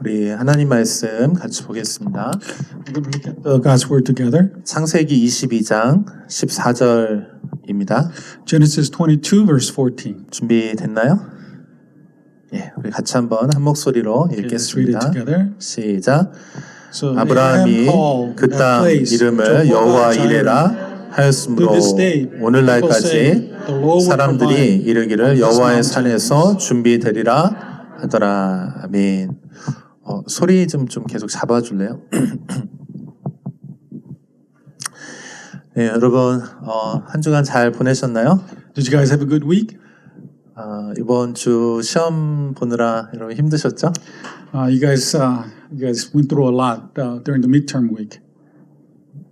우리 하나님 말씀 같이 보겠습니다. We're going to look at God's Word together. 창세기 22장 14절입니다. Genesis 22, verse 14. 준비됐나요? 예, 우리 같이 한번 한 목소리로 Okay, let's read it 읽겠습니다. together. 시작. So 아브라함이 Abraham called 그 that 땅 place 이름을 여호와 이레라 하였으므로 To this day, people say, 오늘날까지 "The Lord will 사람들이 provide 이르기를 on this 여호와의 mountain." 산에서 준비되리라 하더라. 아멘. 소리 좀 계속 잡아줄래요? 네, 여러분 한 주간 잘 보내셨나요? Did you guys have a good week? 이번 주 시험 보느라 여러분 힘드셨죠? You guys went through a lot during the midterm week.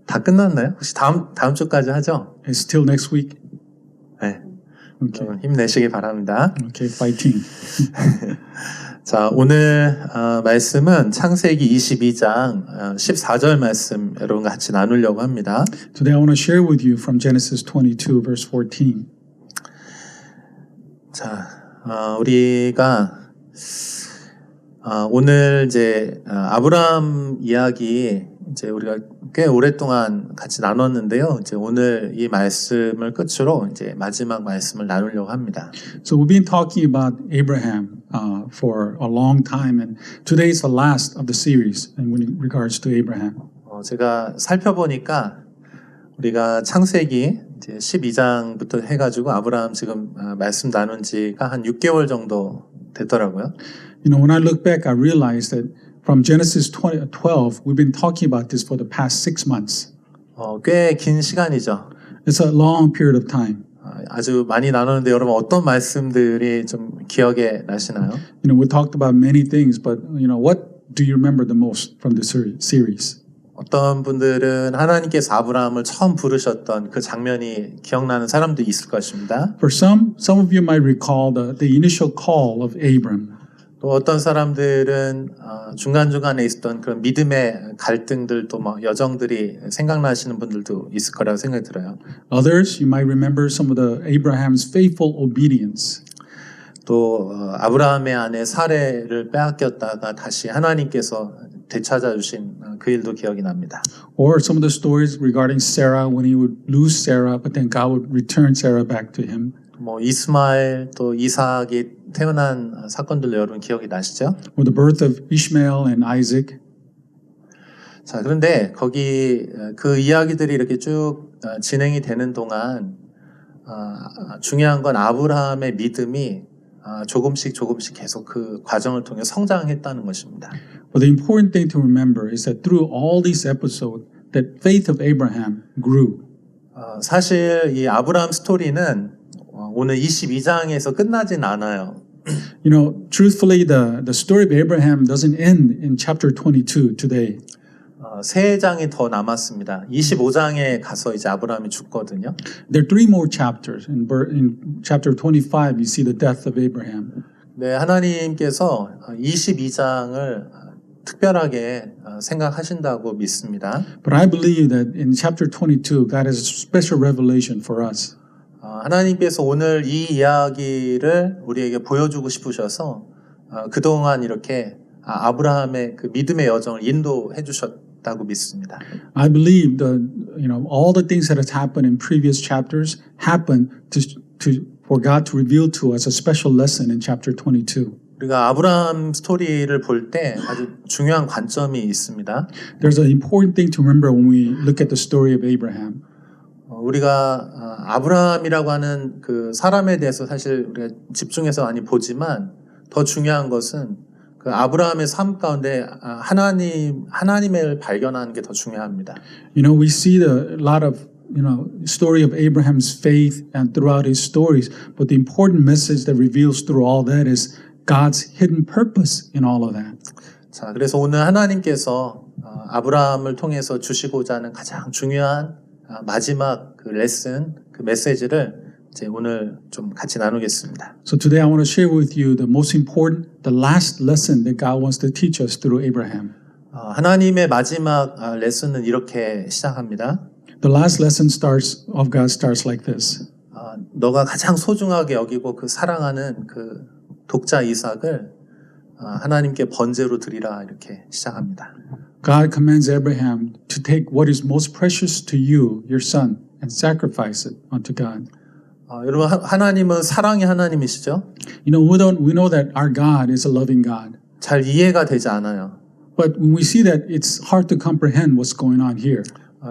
다 끝났나요? 혹시 다음 주까지 하죠? It's still next week. 네. Okay. 여러분 힘내시기 바랍니다. Okay, fighting. 자, 오늘 말씀은 창세기 22장 14절 말씀 여러분과 같이 나누려고 합니다. Today I want to share with you from Genesis 22, verse 14. 자, 우리가 오늘 이제 아브라함 이야기 이제 우리가 꽤 오랫동안 같이 나눴는데요. 이제 오늘 이 말씀을 끝으로 이제 마지막 말씀을 나누려고 합니다. So we've been talking about Abraham for a long time, and today is the last of the series in regards to Abraham. 제가 살펴보니까 우리가 창세기 이제 12장부터 해가지고 아브라함 지금 말씀 나눈 지가 한 6개월 정도 됐더라고요. You know, when I look back, I realized that from Genesis 12, we've been talking about this for the past 6 months. 꽤 긴 시간이죠. It's a long period of time. 아주 많이 나누는데 여러분 어떤 말씀들이 좀 기억에 나시나요? You know, we talked about many things, but you know, what do you remember the most from this series? 어떤 분들은 하나님께서 아브라함을 처음 부르셨던 그 장면이 기억나는 사람도 있을 것입니다. For some of you might recall the initial call of Abram. 또 어떤 사람들은 중간중간에 있었던 그런 믿음의 갈등들도 막 여정들이 생각나시는 분들도 있을 거라고 생각이 들어요. Others, you might remember some of the Abraham's faithful obedience. 또 아브라함의 아내 사레를 빼앗겼다가 다시 하나님께서 되찾아 주신 그 일도 기억이 납니다. Or some of the stories regarding Sarah when he would lose Sarah, but then God would return Sarah back to him. 뭐 이스마엘 또 이삭이 태어난 사건들도 여러분 기억이 나시죠? Or the birth of Ishmael and Isaac. 자, 그런데 거기 그 이야기들이 이렇게 쭉 진행이 되는 동안 중요한 건 아브라함의 믿음이 조금씩 계속 그 과정을 통해 성장했다는 것입니다. But the important thing to remember is that through all these episodes, that faith of Abraham grew. 사실 이 아브라함 스토리는 오늘 22장에서 끝나진 않아요. You know, truthfully, the story of Abraham doesn't end in chapter 22 today. 3장이 더 남았습니다. 25장에 가서 이제 아브라함이 죽거든요. There are 3 more chapters. In chapter 25, you see the death of Abraham. 네, 하나님께서 22장을 특별하게 생각하신다고 믿습니다. But I believe that in chapter 22, God has a special revelation for us. 하나님께서 오늘 이 이야기를 우리에게 보여주고 싶으셔서 그동안 이렇게 아브라함의 그 믿음의 여정을 인도해 주셨다고 믿습니다. I believe that all the things that has happened in previous chapters happen for God to reveal to us a special lesson in chapter 22. 우리가 아브라함 스토리를 볼 때 아주 중요한 관점이 있습니다. There's an important thing to remember when we look at the story of Abraham. 우리가 아브라함이라고 하는 그 사람에 대해서 사실 우리가 집중해서 많이 보지만 더 중요한 것은 그 아브라함의 삶 가운데 하나님을 발견하는 게 더 중요합니다. You know, we see a lot of story of Abraham's faith and throughout his stories, but the important message that reveals through all that is God's hidden purpose in all of that. 자, 그래서 오늘 하나님께서 아브라함을 통해서 주시고자 하는 가장 중요한 마지막 그 레슨, 그 메시지를 이제 오늘 좀 같이 나누겠습니다. So today I want to share with you the most important, the last lesson that God wants to teach us through Abraham. 하나님의 마지막 레슨은 이렇게 시작합니다. The last lesson of God starts like this. 너가 가장 소중하게 여기고 그 사랑하는 그 독자 이삭을 하나님께 번제로 드리라 이렇게 시작합니다. God commands Abraham to take what is most precious to you, your son, and sacrifice it unto God. 여러분 하나님은 사랑의 하나님이시죠? You know, we know that our God is a loving God. 잘 이해가 되지 않아요. But when we see that, it's hard to comprehend what's going on here.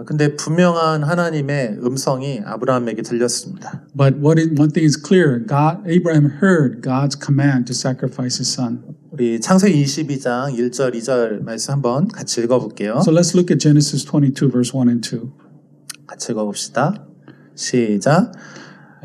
근데 분명한 하나님의 음성이 아브라함에게 들렸습니다. But one thing is clear: Abraham heard God's command to sacrifice his son. 우리 창세기 22장 1절 2절 말씀 한번 같이 읽어볼게요. So let's look at Genesis 22, verse 1 and 2. 같이 읽어봅시다. 시작.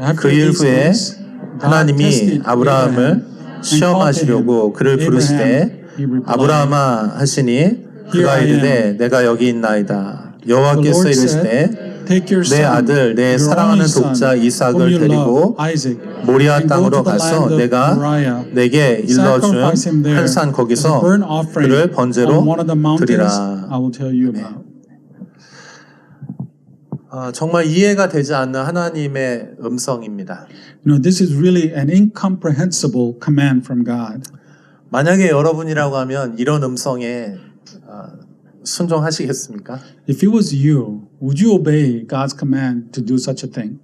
After 그 일 these 후에 things, God 하나님이 tested 아브라함을 Abraham and called to 시험하시려고 him. 그를 부르시되 Abraham, he replied, 아브라함아 하시니 그가 이르되 내가 여기 있나이다. The 여호와께서 Lord 이르시되 said, Take your 내 son, 아들 내 your 사랑하는 only son, 독자 whom 이삭을 you 데리고 love, Isaac, 모리아 and go 땅으로 to the 가서 land of 내가 Moriah. 내게 Sacrifice him 일러준 there 한 산 as a 거기서 burnt offering 그를 on 번제로 one of the mountains 드리라. I will tell you about. 정말 이해가 되지 않는 하나님의 음성입니다. You know, this is really an incomprehensible command from God. 만약에 여러분이라고 하면 이런 음성에 순종하시겠습니까? If it was you, would you obey God's command to do such a thing?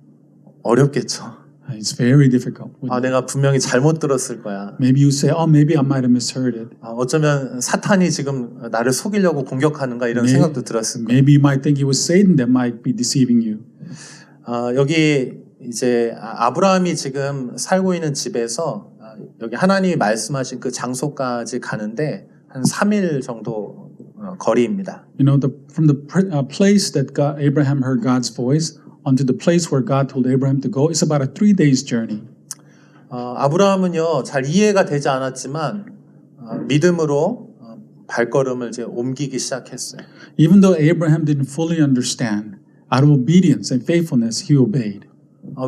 어렵겠죠. It's very difficult. 내가 분명히 잘못 들었을 거야. Maybe you say, oh, maybe I might have misheard it. 어쩌면 사탄이 지금 나를 속이려고 공격하는가 이런 생각도 들었을 거예요. Maybe you might think it was Satan that might be deceiving you. 여기 이제 아브라함이 지금 살고 있는 집에서 여기 하나님이 말씀하신 그 장소까지 가는데 한 3일 정도 거리입니다. You know, from the place that Abraham heard God's voice onto the place where God told Abraham to go, it's about a 3 days journey. 아브라함은요 잘 이해가 되지 않았지만 믿음으로 발걸음을 이제 옮기기 시작했어요. Even though Abraham didn't fully understand, out of obedience and faithfulness, he obeyed.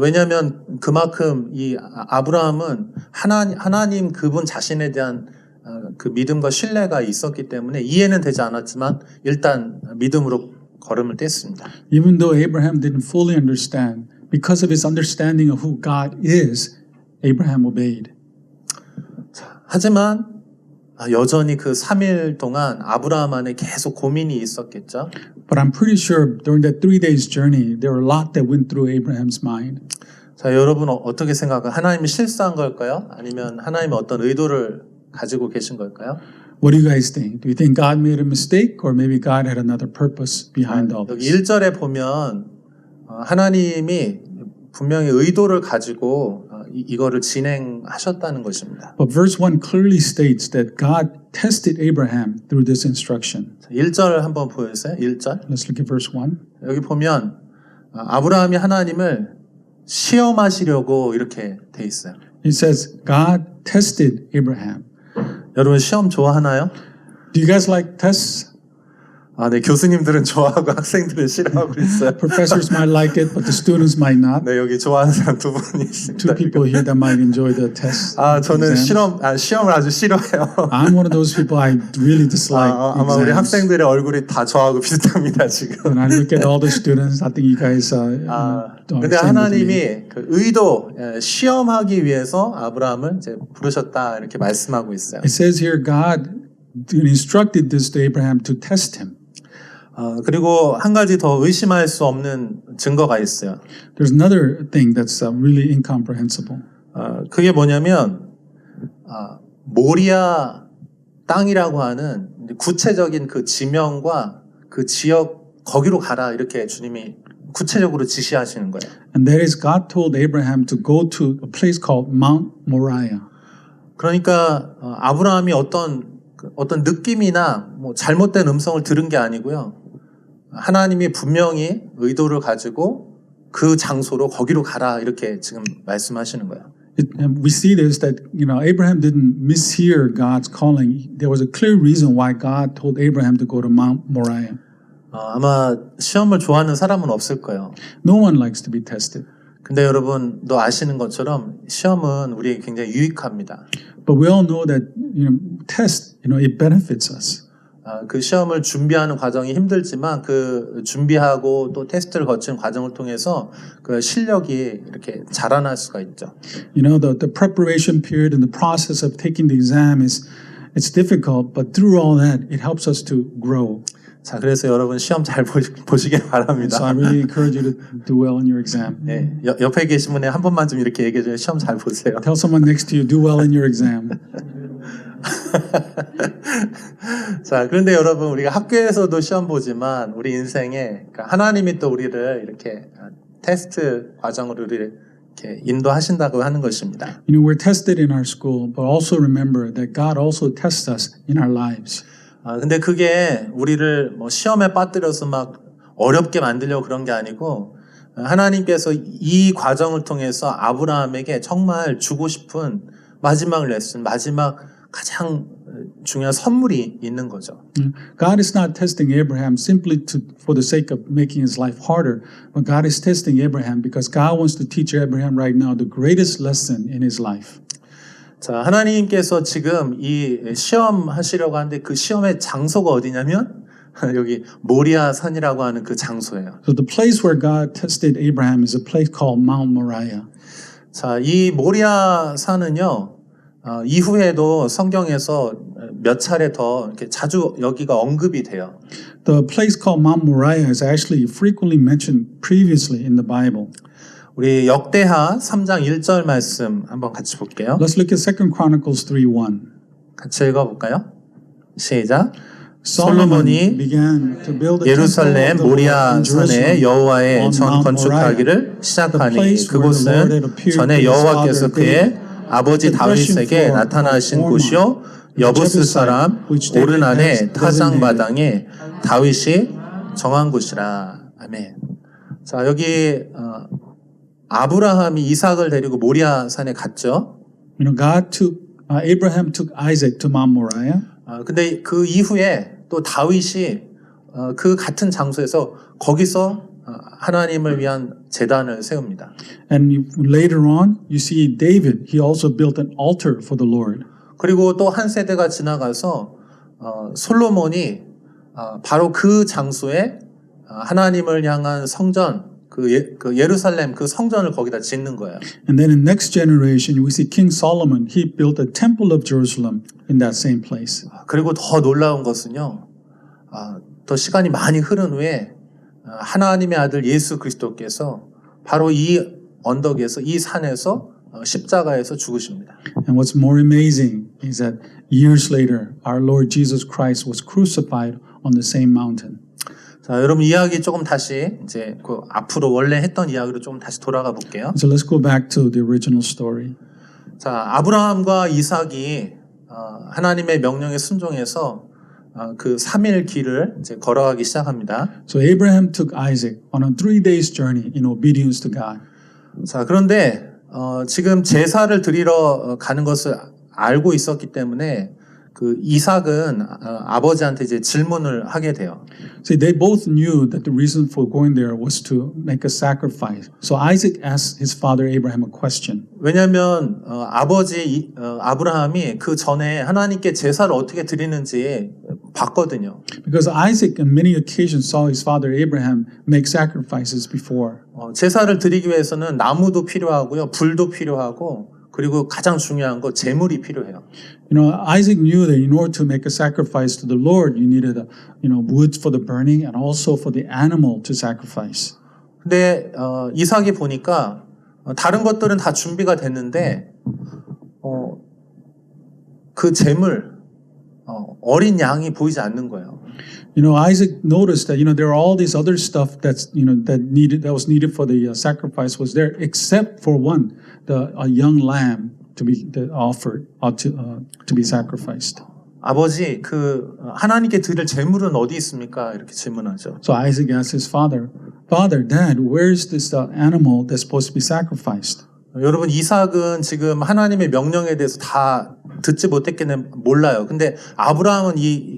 왜냐하면 그만큼 이 아브라함은 하나님 그분 자신에 대한 그 믿음과 신뢰가 있었기 때문에 이해는 되지 않았지만 일단 믿음으로 걸음을 뗐습니다. Even though Abraham didn't fully understand, because of his understanding of who God is, Abraham obeyed. 하지만 여전히 그 3일 동안 아브라함 안에 계속 고민이 있었겠죠. But I'm pretty sure during that 3 days journey, there were a lot that went through Abraham's mind. 자, 여러분 어떻게 생각해요? 하나님이 실수한 걸까요? 아니면 하나님의 어떤 의도를 가지고 계신 걸까요? What do you guys think? Do you think God made a mistake or maybe God had another purpose behind all 여기 this? 1절에 보면 하나님이 분명히 의도를 가지고 이거를 진행하셨다는 것입니다. But verse 1 clearly states that God tested Abraham through this instruction. 1절 한번 보여주세요. 1절. Let's look at verse 1. 여기 보면 아브라함이 하나님을 시험하시려고 이렇게 돼 있어요. It says, God tested Abraham. 여러분 시험 좋아하나요? Do you guys like tests? 네, 교수님들은 좋아하고 학생들은 싫어하고 있어요. Professors might like it, but the students might not. 네, 여기 좋아하는 사람 두 분이 있습니다. Two people here that might enjoy the test. 저는 exam. 시험을 아주 싫어해요. I'm one of those people I really dislike 아마 우리 exams. 학생들의 얼굴이 다 저하고 비슷합니다, 지금. When I look at all the students, I think you guys are 근데 하나님이 그 의도, 시험하기 위해서 아브라함을 이제 부르셨다, 이렇게 말씀하고 있어요. It says here God instructed this to Abraham to test him. 그리고 한 가지 더 의심할 수 없는 증거가 있어요. There's another thing that's really incomprehensible. 그게 뭐냐면 모리아 땅이라고 하는 구체적인 그 지명과 그 지역 거기로 가라 이렇게 주님이 구체적으로 지시하시는 거예요. And that is God told Abraham to go to a place called Mount Moriah. 그러니까 아브라함이 어떤 느낌이나 뭐 잘못된 음성을 들은 게 아니고요. 하나님이 분명히 의도를 가지고 그 장소로 거기로 가라 이렇게 지금 말씀하시는 거예요. We see this that Abraham didn't mishear God's calling. There was a clear reason why God told Abraham to go to Mount Moriah. 아마 시험을 좋아하는 사람은 없을 거예요. No one likes to be tested. 근데 여러분도 아시는 것처럼 시험은 우리에게 굉장히 유익합니다. But we all know that test, it benefits us. 그 시험을 준비하는 과정이 힘들지만 그 준비하고 또 테스트를 거치는 과정을 통해서 그 실력이 이렇게 자라날 수가 있죠. The preparation period and the process of taking the exam is It's difficult, but through all that, it helps us to grow. 자, 그래서 여러분 시험 잘 보시길 So 바랍니다. I really encourage you to do well in your exam. 네, 옆에 계신 분에 한 번만 좀 이렇게 얘기해줘요. 시험 잘 보세요. Tell someone next to you, do well in your exam. 자, 그런데 여러분, 우리가 학교에서도 시험 보지만 우리 인생에 그러니까 하나님이 또 우리를 이렇게 테스트 과정으로 우리를 이렇게 인도하신다고 하는 것입니다. You know, we're tested in our school, but also remember that God also tests us in our lives. 근데 그게 우리를 뭐 시험에 빠뜨려서 막 어렵게 만들려고 그런 게 아니고 하나님께서 이 과정을 통해서 아브라함에게 정말 주고 싶은 마지막 레슨, 마지막 가장 중요한 선물이 있는 거죠. God is not testing Abraham simply for the sake of making his life harder, but God is testing Abraham because God wants to teach Abraham right now the greatest lesson in his life. 자, 하나님께서 지금 이 시험 하시려고 하는데 그 시험의 장소가 어디냐면 여기 모리아 산이라고 하는 그 장소예요. So the place where God tested Abraham is a place called Mount Moriah. 자, 이 모리아 산은요. 이후에도 성경에서 몇 차례 더 이렇게 자주 여기가 언급이 돼요. The place called Mount Moriah is actually frequently mentioned previously in the Bible. 우리 역대하 3장 1절 말씀 한번 같이 볼게요. Let's look at 2 Chronicles 3:1. 같이 읽어볼까요? 시작. Solomon 솔로몬이 began to build the 예루살렘 temple of the Lord 모리아 in 산에 Jerusalem 여호와의 on 전 Mount 건축하기를 Moriah, 시작하니 the place where the Lord had 그곳은 appeared 전에 to his 여호와께서 father 그의 David. 아버지 The threshing 다윗에게 floor 나타나신 of 곳이요 Ornan, 여부스 the 사람 which David 오른 안에 has 타장 designated. 마당에 다윗이 정한 곳이라. 아멘. 자, 여기 아브라함이 이삭을 데리고 모리아 산에 갔죠. You know, Abraham took Isaac to Mount Moriah. 근데 그 이후에 또 다윗이 그 같은 장소에서 거기서 하나님을 위한 제단을 세웁니다. And later on, you see David, he also built an altar for the Lord. 그리고 또 한 세대가 지나가서 솔로몬이 바로 그 장소에 하나님을 향한 성전, 그 예루살렘 그 성전을 거기다 짓는 거예요. And then in next generation, we see King Solomon, he built a temple of Jerusalem in that same place. 그리고 더 놀라운 것은요, 더 시간이 많이 흐른 후에 하나님의 아들 예수 그리스도께서 바로 이 언덕에서 이 산에서 십자가에서 죽으십니다. And what's more amazing is that years later, our Lord Jesus Christ was crucified on the same mountain. 자, 여러분 이야기 조금 다시 이제 그 앞으로 원래 했던 이야기로 좀 다시 돌아가 볼게요. So let's go back to the original story. 자, 아브라함과 이삭이 하나님의 명령에 순종해서 그 3일 길을 이제 걸어가기 시작합니다. So Abraham took Isaac on a 3 days journey in obedience to God. 자, 그런데 지금 제사를 드리러 가는 것을 알고 있었기 때문에 그 이삭은 아버지한테 이제 질문을 하게 돼요. See, they both knew that the reason for going there was to make a sacrifice. So Isaac asked his father Abraham a question. 왜냐하면 아버지 아브라함이 그 전에 하나님께 제사를 어떻게 드리는지 봤거든요. Because Isaac on many occasions saw his father Abraham make sacrifices before. 제사를 드리기 위해서는 나무도 필요하고요, 불도 필요하고, 그리고 가장 중요한 거 제물이 필요해요. You know, Isaac knew that in order to make a sacrifice to the Lord, you needed, wood for the burning and also for the animal to sacrifice. 근데 이삭이 보니까 다른 것들은 다 준비가 됐는데 그 제물 어린 양이 보이지 않는 거예요. You know, Isaac noticed that there are all these other stuff that was needed for the sacrifice was there, except for one, a young lamb to be offered to be sacrificed. 아버지, 그 하나님께 드릴 제물은 어디 있습니까? 이렇게 질문하죠. So Isaac asked his father, Dad, where's this animal that's supposed to be sacrificed? 여러분, 이삭은 지금 하나님의 명령에 대해서 다 듣지 못했겠네 몰라요. 근데 아브라함은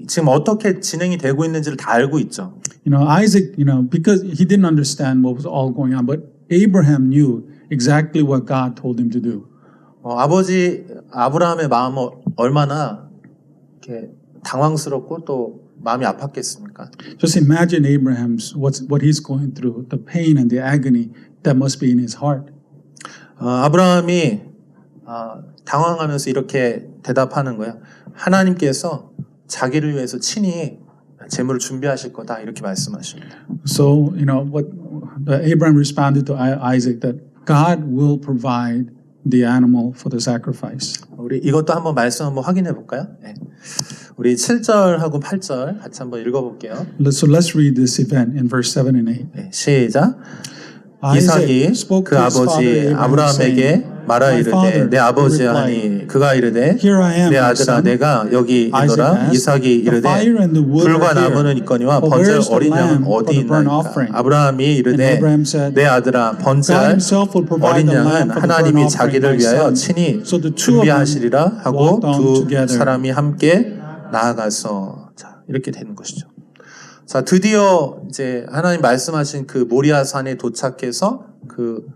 지금 어떻게 진행이 되고 있는지를 다 알고 있죠. Isaac, because he didn't understand what was all going on, but Abraham knew exactly what God told him to do. 아버지 아브라함의 마음은 얼마나 이렇게 당황스럽고 또 마음이 아팠겠습니까? Just imagine Abraham's what he's going through, the pain and the agony that must be in his heart. 아브라함이 당황하면서 이렇게 대답하는 거예요. 하나님께서 자기를 위해서 친히 제물을 준비하실 거다 이렇게 말씀하십니다. So, what Abraham responded to Isaac that God will provide the animal for the sacrifice. 우리 이것도 한번 말씀 한번 확인해 볼까요? 네. 우리 7절하고 8절 같이 한번 읽어볼게요. So let's read this event in verse 7 and 8. 네, 시작. Isaac 이삭이 spoke 그 to his father 아버지 Abraham, 아브라함에게 saying, 말하 My 이르되 father, 내 아버지여 he 하니 그가 이르되 Here I am, 내 my 아들아 son. 내가 여기 Isaac 있노라. asked, 이삭이 The 이르되 fire and the wood 불과 are here, 나무는 있거니와 but 번제할 where is the 어린 lamb 양은 for 어디 the burnt 있나이까. offering? 아브라함이 And 이르되 Abraham said, 내 아들아 God 번제할 himself will provide 어린 the 양은 lamb for the burnt 하나님이 offering, 자기를 my 위하여 son. 친히 So the two of them 준비하시리라 하고 walked on 두 together. 사람이 함께 나아가서 자 이렇게 되는 것이죠. 자 드디어 이제 하나님 말씀하신 그 모리아 산에 도착해서 그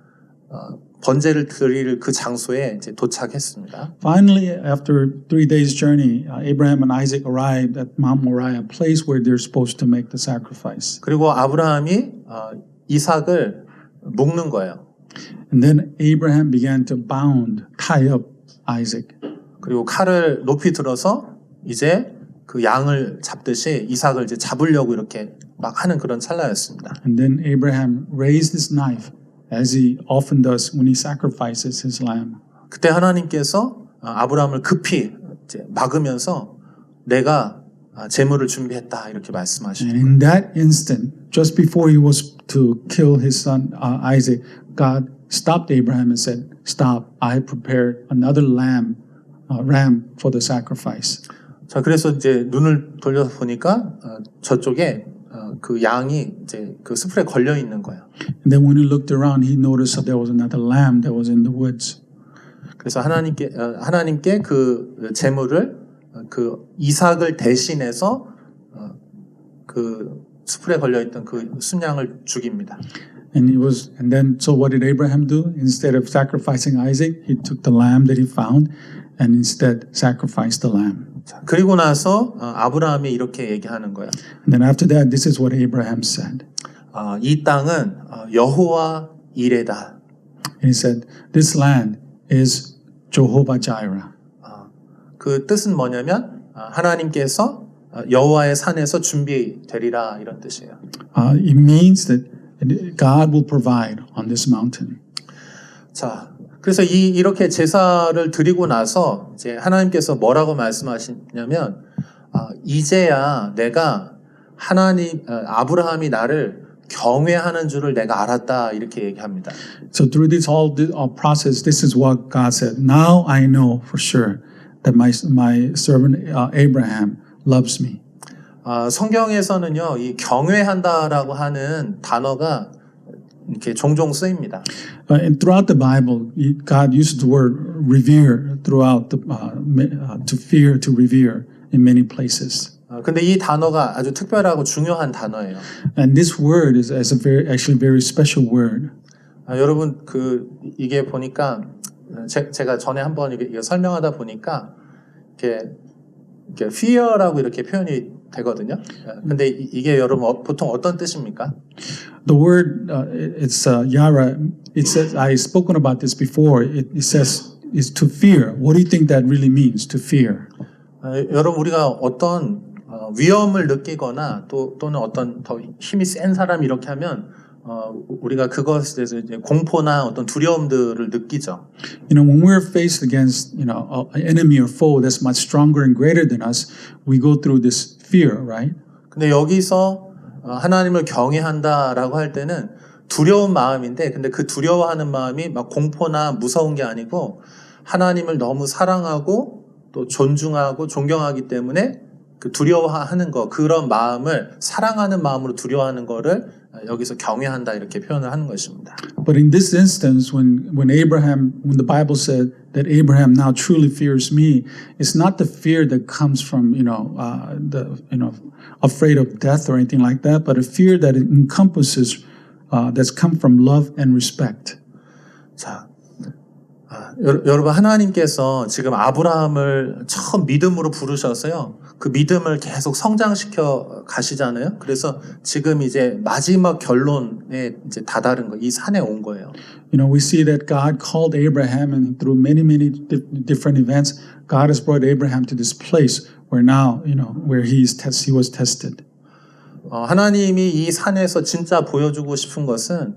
번제를 드릴 그 장소에 이제 도착했습니다. Finally, after 3 days' journey, Abraham and Isaac arrived at Mount Moriah, a place where they're supposed to make the sacrifice. 그리고 아브라함이 이삭을 묶는 거예요. And then Abraham began to tie up Isaac. 그리고 칼을 높이 들어서 이제 그 양을 잡듯이 이삭을 이제 잡으려고 이렇게 막 하는 그런 찰나였습니다. And then Abraham raised his knife, as he often does when he sacrifices his lamb. 그때 하나님께서 아브라함을 급히 이제 막으면서 내가 제물을 준비했다 이렇게 말씀하시는 And in that instant, just before he was to kill his son Isaac, God stopped Abraham and said, "Stop! I have prepared another ram for the sacrifice." 자, 그래서 이제 눈을 돌려서 보니까 저쪽에 그 양이 이제 그 수풀에 걸려 있는 거예요. And then when he looked around, he noticed that there was another lamb that was in the woods. 그래서 하나님께 그 제물을 그 이삭을 대신해서 그 수풀에 걸려 있던 그 순양을 죽입니다. And then so what did Abraham do? Instead of sacrificing Isaac, he took the lamb that he found and instead sacrificed the lamb. 자, 그리고 나서 아브라함이 이렇게 얘기하는 거예요. And then after that, this is what Abraham said. 이 땅은 여호와 이레다. And he said, "This land is Jehovah Jireh." 그 뜻은 뭐냐면 하나님께서 여호와의 산에서 준비되리라 이런 뜻이에요. It means that God will provide on this mountain. 자, 그래서 이렇게 제사를 드리고 나서 이제 하나님께서 뭐라고 말씀하시냐면 이제야 내가 아브라함이 나를 경외하는 줄을 내가 알았다 이렇게 얘기합니다. So through this whole process, this is what God said. Now I know for sure that my servant Abraham loves me. 성경에서는요, 이 경외한다라고 하는 단어가 이렇게 종종 쓰입니다. And throughout the Bible, God uses the word revere throughout to fear, to revere in many places. 근데 이 단어가 아주 특별하고 중요한 단어예요. And this word is actually very special word. 여러분 이게 보니까 제가 전에 한번 이거 설명하다 보니까 이렇게 fear라고 이렇게 표현이 되거든요. 근데 이게 여러분 보통 어떤 뜻입니까? The word it's yara. It says I've spoken about this before. It says is to fear. What do you think that really means? To fear. 여러분 우리가 어떤 위험을 느끼거나 또는 어떤 더 힘이 센 사람이 이렇게 하면 우리가 그것에 대해서 이제 공포나 어떤 두려움들을 느끼죠. When we're faced against an enemy or foe that's much stronger and greater than us, we go through this fear, right? 근데 여기서 하나님을 경외한다라고 할 때는 두려운 마음인데, 근데 그 두려워하는 마음이 막 공포나 무서운 게 아니고 하나님을 너무 사랑하고 또 존중하고 존경하기 때문에 그 두려워하는 거, 그런 마음을 사랑하는 마음으로 두려워하는 거를 여기서 경외한다 이렇게 표현을 하는 것입니다. But in this instance, when the Bible said that Abraham now truly fears me, it's not the fear that comes from afraid of death or anything like that, but a fear that encompasses that's come from love and respect. 자, 여러분 하나님께서 지금 아브라함을 처음 믿음으로 부르셔서요. 그 믿음을 계속 성장시켜 가시잖아요. 그래서 지금 이제 마지막 결론에 이제 다다른 거, 이 산에 온 거예요. You know, we see that God called Abraham, and through many different events, God has brought Abraham to this place where now, you know, where he was tested. 하나님이 이 산에서 진짜 보여주고 싶은 것은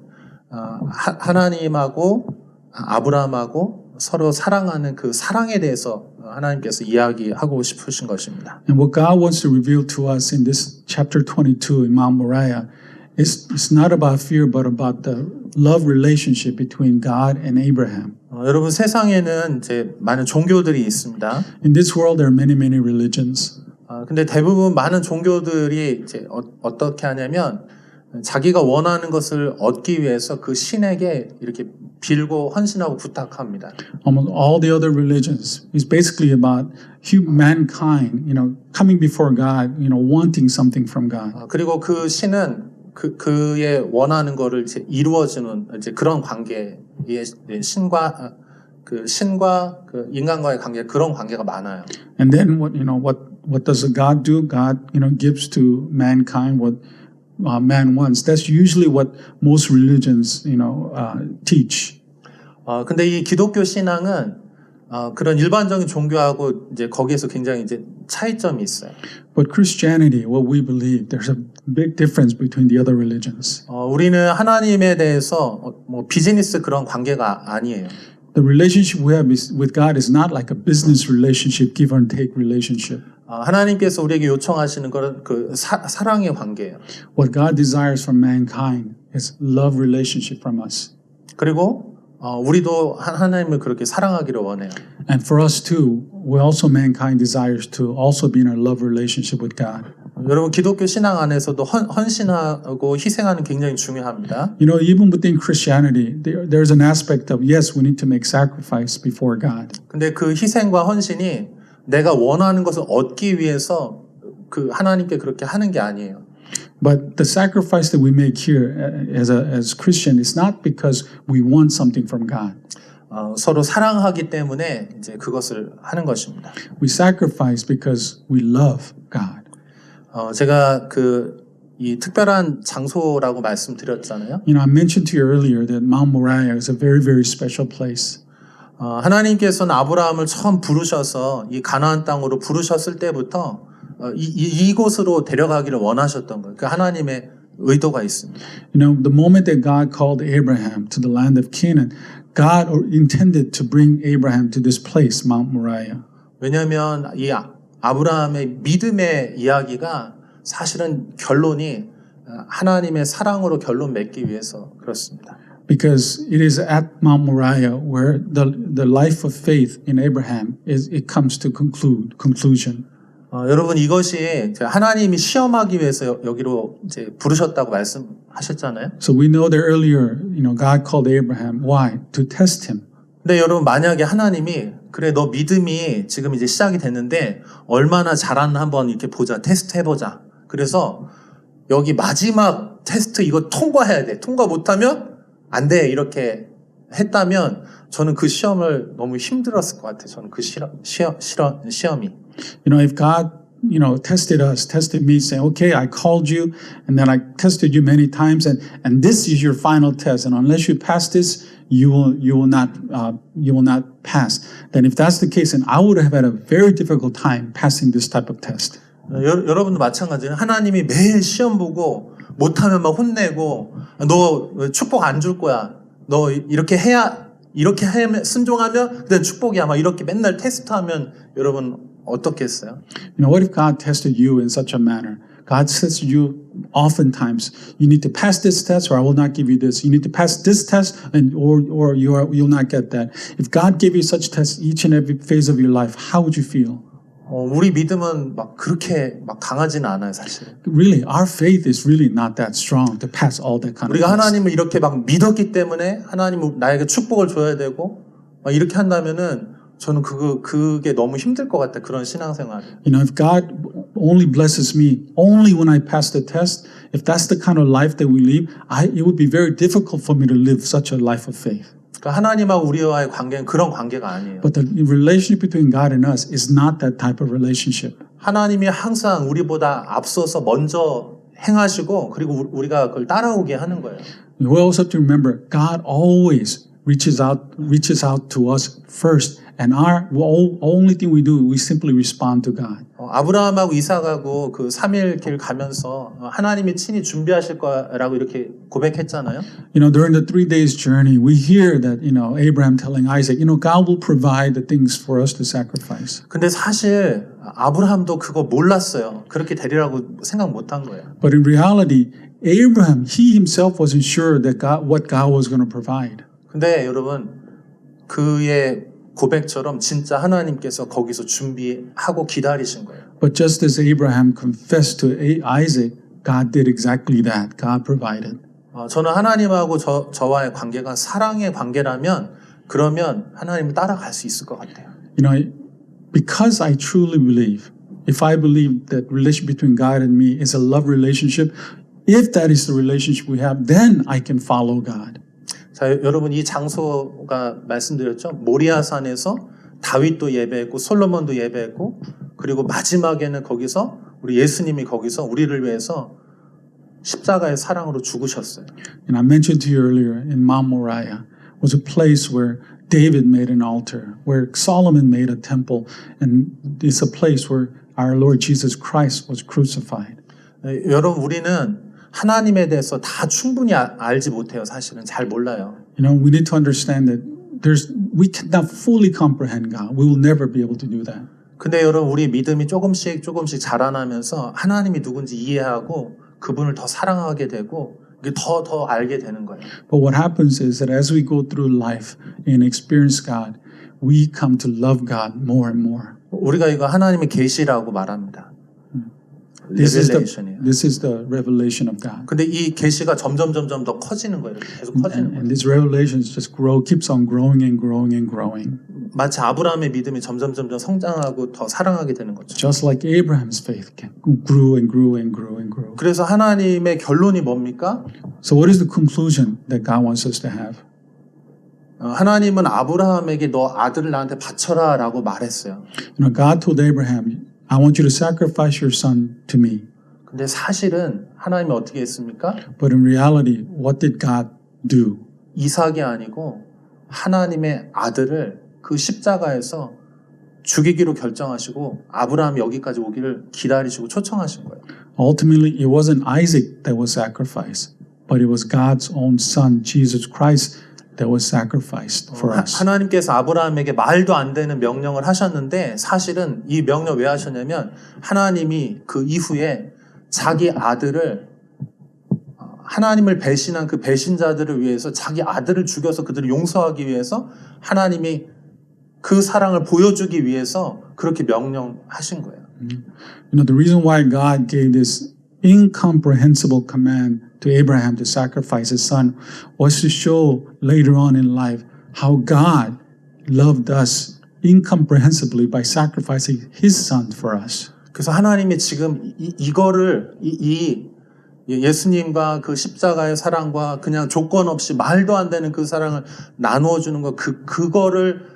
하나님하고 아브라함하고 서로 사랑하는 그 사랑에 대해서 하나님께서 이야기하고 싶으신 것입니다. And what God wants to reveal to us in this chapter 22 in Mount Moriah is it's not about fear, but about the love relationship between God and Abraham. 여러분 세상에는 이제 많은 종교들이 있습니다. In this world, there are many religions. 근데 대부분 많은 종교들이 이제 어떻게 하냐면 자기가 원하는 것을 얻기 위해서 그 신에게 이렇게 빌고 헌신하고 부탁합니다. Almost all the other religions is basically about mankind, you know, coming before God, you know, wanting something from God. 그리고 그 신은 그의 원하는 거를 이제 이루어주는 이제 그런 관계의 신과 그 인간과의 관계 그런 관계가 많아요. And then what does God do? God, you know, gives to mankind what man wants. That's usually what most religions, you know, teach. 근데 이 기독교 신앙은 그런 일반적인 종교하고 이제 거기에서 굉장히 이제 차이점이 있어요. But Christianity, what we believe, there's a big difference between the other religions. 우리는 하나님에 대해서 뭐 비즈니스 그런 관계가 아니에요. The relationship we have with God is not like a business relationship, give and take relationship. 하나님께서 우리에게 요청하시는 것은 그 사랑의 관계예요. What God desires from mankind is love relationship from us. 그리고 우리도 하나님을 그렇게 사랑하기를 원해요. And for us too, we also mankind desires to also be in a love relationship with God. 여러분 기독교 신앙 안에서도 헌신하고 희생하는 굉장히 중요합니다. You know, even within Christianity, there's an aspect of yes, we need to make sacrifice before God. 근데 그 희생과 헌신이 내가 원하는 것을 얻기 위해서 그 하나님께 그렇게 하는 게 아니에요. But the sacrifice that we make here as Christian is not because we want something from God. 서로 사랑하기 때문에 이제 그것을 하는 것입니다. We sacrifice because we love God. 제가 이 특별한 장소라고 말씀드렸잖아요. You know, I mentioned to you earlier that Mount Moriah is a very special place. 하나님께서는 아브라함을 처음 부르셔서 이 가나안 땅으로 부르셨을 때부터 이곳으로 데려가기를 원하셨던 거예요. 그 하나님의 의도가 있습니다. You know, the moment that God called Abraham to the land of Canaan, God intended to bring Abraham to this place, Mount Moriah. 왜냐하면 이 아브라함의 믿음의 이야기가 사실은 결론이 하나님의 사랑으로 결론 맺기 위해서 그렇습니다. Because it is at Mount Moriah where the life of faith in Abraham it comes to conclusion. 여러분 이것이 하나님이 시험하기 위해서 여기로 이제 부르셨다고 말씀하셨잖아요. So we know that earlier, you know, God called Abraham. Why? To test him. 근데 여러분 만약에 하나님이 그래 너 믿음이 지금 이제 시작이 됐는데 얼마나 잘하나 한번 이렇게 보자 테스트 해보자. 그래서 여기 마지막 테스트 이거 통과해야 돼. 통과 못하면 안 돼. 이렇게 했다면 저는 그 시험을 너무 힘들었을 것 같아요. 저는 그 시험이. You know, if God, you know, tested me, saying, okay, I called you, and then I tested you many times, and this is your final test, and unless you pass this, you will not pass. Then if that's the case, then I would have had a very difficult time passing this type of test. 여러분도 마찬가지예요. 하나님이 매일 시험 보고 못하면 막 혼내고 너 축복 안 줄 거야. 너 이렇게 하면 순종하면 그다음 축복이야. 막 이렇게 맨날 테스트하면 여러분 어떻겠어요? You know, what if God tested you in such a manner? God says to you oftentimes, you need to pass this test or I will not give you this. You need to pass this test or you'll not get that. If God gave you such tests each and every phase of your life, how would you feel? 우리 믿음은 막 그렇게 막 강하지는 않아요, 사실. Really, our faith is really not that strong to pass all that kind of 우리가 tests. 하나님을 이렇게 막 믿었기 때문에 하나님은 나에게 축복을 줘야 되고 막 이렇게 한다면은 저는 그게 너무 힘들 것 같아. 그런 신앙생활. You know, if God only blesses me only when I pass the test, if that's the kind of life that we live, it would be very difficult for me to live such a life of faith. 그러니까 하나님하고 우리와의 관계는 그런 관계가 아니에요. But the relationship between God and us is not that type of relationship. 하나님이 항상 우리보다 앞서서 먼저 행하시고 그리고 우리가 그걸 따라오게 하는 거예요. We also have to remember God always reaches out to us first, and our only thing we do, we simply respond to God. 아브라함하고 이삭하고 그 3일 길 가면서 하나님이 친히 준비하실 거라고 이렇게 고백했잖아요. You know, during the 3 days journey, we hear that, Abraham telling Isaac, God will provide the things for us to sacrifice. 근데 사실 아브라함도 그거 몰랐어요. 그렇게 되리라고 생각 못한 거예요. But in reality, Abraham, he himself wasn't sure that what God was going to provide. 근데 여러분, 그의 고백처럼 진짜 하나님께서 거기서 준비하고 기다리신 거예요. But just as Abraham confessed to Isaac, God did exactly that. God provided. 저는 하나님하고 저와의 관계가 사랑의 관계라면 그러면 하나님을 따라갈 수 있을 것 같아요. Because I truly believe, if I believe that relationship between God and me is a love relationship, if that is the relationship we have, then I can follow God. 자, 여러분 이 장소가 말씀드렸죠. 모리아산에서 다윗도 예배했고 솔로몬도 예배했고 그리고 마지막에는 거기서 우리 예수님이 거기서 우리를 위해서 십자가의 사랑으로 죽으셨어요. And I mentioned to you earlier, in Mount Moriah was a place where David made an altar, where Solomon made a temple, and it's a place where our Lord Jesus Christ was crucified. 여러분 우리는 하나님에 대해서 다 충분히 알지 못해요. 사실은 잘 몰라요. We need to understand that we cannot fully comprehend God. We will never be able to do that. 근데 여러분 우리 믿음이 조금씩 자라나면서 하나님이 누군지 이해하고 그분을 더 사랑하게 되고 더 알게 되는 거예요. But what happens is that as we go through life and experience God, we come to love God more and more. 우리가 이거 하나님의 계시라고 말합니다. This is the revelation of God. 근데 이 계시가 점점 더 커지는 거예요. 계속 커지는 거예요. And these revelations just keeps on growing and growing and growing. 마치 아브라함의 믿음이 점점 성장하고 더 사랑하게 되는 거죠. Just like Abraham's faith grew and grew and grew and grew. 그래서 하나님의 결론이 뭡니까? So what is the conclusion that God wants us to have? 하나님은 아브라함에게 너 아들을 나한테 바쳐라라고 말했어요. God told Abraham, I want you to sacrifice your son to me. 근데 사실은 하나님이 어떻게 했습니까? But in reality, what did God do? 이삭이 아니고 하나님의 아들을 그 십자가에서 죽이기로 결정하시고 아브라함이 여기까지 오기를 기다리시고 초청하신 거예요. Ultimately, it wasn't Isaac that was sacrificed, but it was God's own son, Jesus Christ, that was sacrificed for us. 하나님께서 아브라함에게 말도 안 되는 명령을 하셨는데 사실은 이 명령 왜 하셨냐면 하나님이 그 이후에 자기 아들을 하나님을 배신한 그 배신자들을 위해서 자기 아들을 죽여서 그들을 용서하기 위해서 하나님이 그 사랑을 보여주기 위해서 그렇게 명령하신 거예요. The reason why God gave this incomprehensible command to Abraham to sacrifice his son was to show later on in life how God loved us incomprehensibly by sacrificing his son for us. 그래서 하나님이 지금 이거를 예수님과 그 십자가의 사랑과 그냥 조건 없이 말도 안 되는 그 사랑을 나누어 주는 거 그거를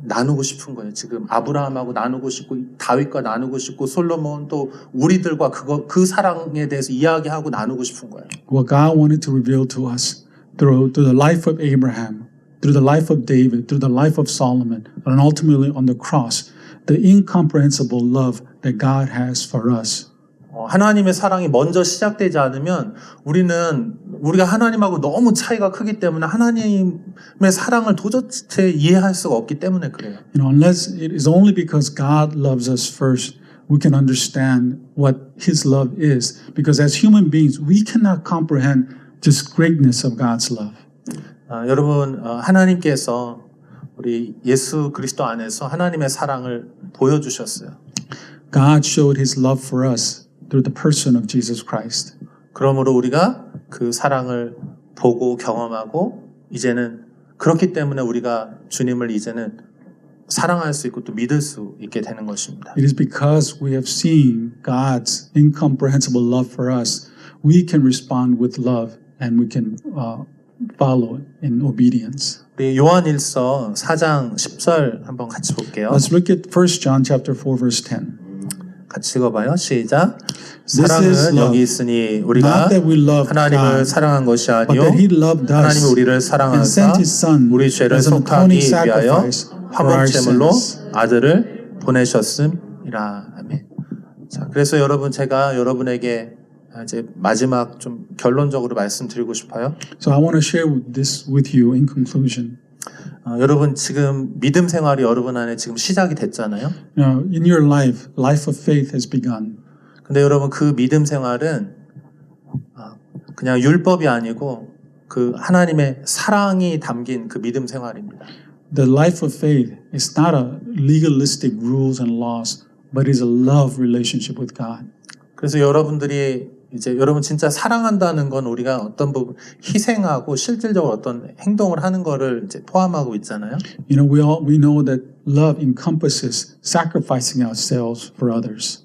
나누고 싶은 거예요. 지금 아브라함하고 나누고 싶고 다윗과 나누고 싶고 솔로몬 또 우리들과 그 사랑에 대해서 이야기하고 나누고 싶은 거예요. What God wanted to reveal to us through the life of Abraham, through the life of David, through the life of Solomon, and ultimately on the cross, the incomprehensible love that God has for us. 하나님의 사랑이 먼저 시작되지 않으면 우리가 하나님하고 너무 차이가 크기 때문에 하나님의 사랑을 도저히 이해할 수가 없기 때문에 그래요. Unless it is only because God loves us first, we can understand what His love is. Because as human beings, we cannot comprehend this greatness of God's love. 여러분, 하나님께서 우리 예수 그리스도 안에서 하나님의 사랑을 보여주셨어요. God showed His love for us through the person of Jesus Christ. 그러므로 우리가 그 사랑을 보고 경험하고 이제는 그렇기 때문에 우리가 주님을 이제는 사랑할 수 있고 또 믿을 수 있게 되는 것입니다. It is because we have seen God's incomprehensible love for us, we can respond with love and we can follow in obedience. 우리 요한일서 4장 10절 한번 같이 볼게요. Let's look at 1 John chapter 4 verse 10. 같이 읽어봐요. 시작. This is 사랑은 love. 여기 있으니 우리가 Not that we loved 하나님을 God, 사랑한 것이 but 아니요 that He loved 하나님이 us 우리를 and 사랑하사 sent His Son 우리 죄를 as an 속하기 atoning 위하여 sacrifice for our 화목제물로 sins. 아들을 보내셨음이라. 아멘. 자, 그래서 여러분 제가 여러분에게 이제 마지막 좀 결론적으로 말씀드리고 싶어요. So I want to share this with you in conclusion. 여러분 지금 믿음 생활이 여러분 안에 지금 시작이 됐잖아요. In your life, life of faith has begun. 근데 여러분 그 믿음 생활은 그냥 율법이 아니고 그 하나님의 사랑이 담긴 그 믿음 생활입니다. The life of faith is not a legalistic rules and laws, but is a love relationship with God. 그래서 여러분들이 이제 여러분 진짜 사랑한다는 건 우리가 어떤 부분 희생하고 실질적으로 어떤 행동을 하는 거를 이제 포함하고 있잖아요. You know, we know that love encompasses sacrificing ourselves for others.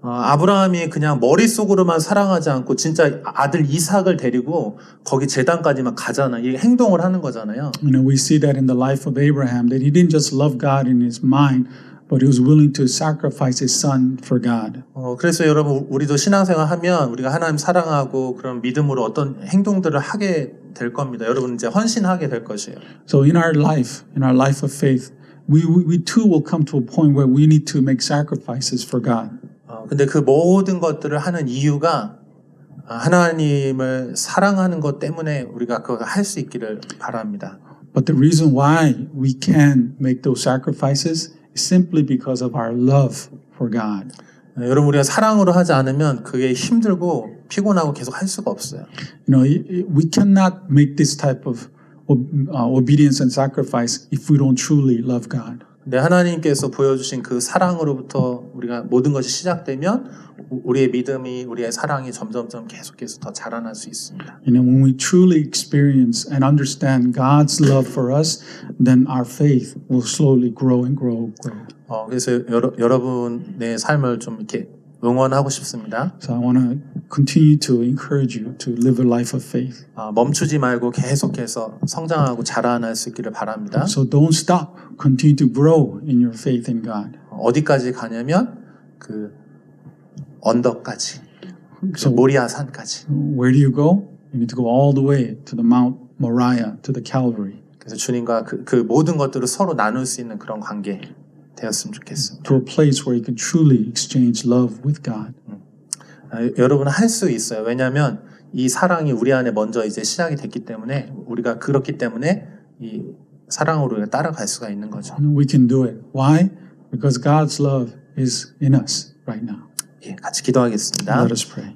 아브라함이 그냥 머릿속으로만 사랑하지 않고 진짜 아들 이삭을 데리고 거기 제단까지만 가잖아. 이게 행동을 하는 거잖아요. You know, we see that in the life of Abraham, that he didn't just love God in his mind, but he was willing to sacrifice his son for God. 그래서 여러분 우리도 신앙생활 하면 우리가 하나님 사랑하고 그런 믿음으로 어떤 행동들을 하게 될 겁니다. 여러분 이제 헌신하게 될 것이에요. So in our life of faith, we too will come to a point where we need to make sacrifices for God. 근데 그 모든 것들을 하는 이유가 하나님을 사랑하는 것 때문에 우리가 그걸 할 수 있기를 바랍니다. But the reason why we can make those sacrifices is simply because of our love for God. 여러분 우리가 사랑으로 하지 않으면 그게 힘들고 피곤하고 계속 할 수가 없어요. You know, we cannot make this type of obedience and sacrifice if we don't truly love God. 근데 하나님께서 보여주신 그 사랑으로부터 우리가 모든 것이 시작되면 우리의 믿음이 우리의 사랑이 점점점 계속해서 더 자라날 수 있습니다. You know, when we truly experience and understand God's love for us, then our faith will slowly grow and grow. 그래서 여러분의 삶을 좀 이렇게 응원하고 싶습니다. So I want to continue to encourage you to live a life of faith. 멈추지 말고 계속해서 성장하고 자라날 수 있기를 바랍니다. So don't stop. Continue to grow in your faith in God. 어디까지 가냐면 그 언덕까지, So 모리아 산까지. where do you go? You need to go all the way to the Mount Moriah, to the Calvary. 그래서 주님과 그 모든 것들을 서로 나눌 수 있는 그런 관계 되었으면 좋겠습니다. To a place where you can truly exchange love with God. 여러분 할 수 있어요. 왜냐하면 이 사랑이 우리 안에 먼저 이제 시작이 됐기 때문에 우리가 그렇기 때문에 이 사랑으로 우리가 따라갈 수가 있는 거죠. We can do it. Why? Because God's love is in us right now. 예, 같이 기도하겠습니다. Let us pray.